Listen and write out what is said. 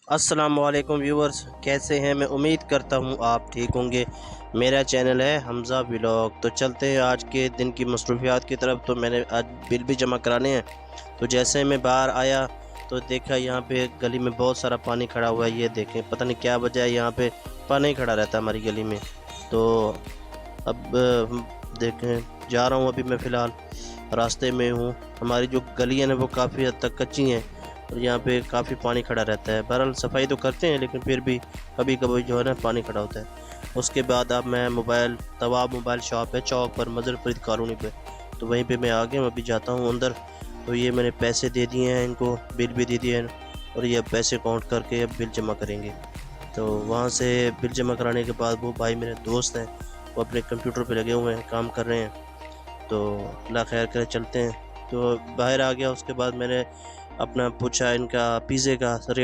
السلام علیکم ویورز، کیسے ہیں؟ میں امید کرتا ہوں آپ ٹھیک ہوں گے۔ میرا چینل ہے حمزہ ولاگ۔ تو چلتے ہیں آج کے دن کی مصروفیات کی طرف۔ تو میں نے آج بل بھی جمع کرانے ہیں، تو جیسے میں باہر آیا تو دیکھا یہاں پہ گلی میں بہت سارا پانی کھڑا ہوا ہے۔ یہ دیکھیں، پتہ نہیں کیا وجہ ہے، یہاں پہ پانی کھڑا رہتا ہے ہماری گلی میں۔ تو اب دیکھیں، جا رہا ہوں، ابھی میں فی الحال راستے میں ہوں۔ ہماری جو گلی ہے نا وہ کافی حد تک کچی ہیں اور یہاں پہ کافی پانی کھڑا رہتا ہے۔ بہرحال صفائی تو کرتے ہیں لیکن پھر بھی کبھی کبھی جو ہے نا پانی کھڑا ہوتا ہے۔ اس کے بعد اب میں طواب موبائل شاپ ہے چوک پر، مظر فرید کالونی پہ، تو وہیں پہ میں آ گیا ہوں، ابھی جاتا ہوں اندر۔ تو یہ میں نے پیسے دے دیے ہیں ان کو، بل بھی دے دیے ہیں، اور یہ پیسے کاؤنٹ کر کے اب بل جمع کریں گے۔ تو وہاں سے بل جمع کرانے کے بعد وہ بھائی میرے دوست ہیں، وہ اپنے کمپیوٹر پہ لگے ہوئے ہیں، کام کر رہے ہیں۔ تو اللہ خیر کرے، چلتے ہیں۔ تو باہر آ گیا، اس کے بعد میں نے اپنا پوچھا ان کا پیزے کا ریٹ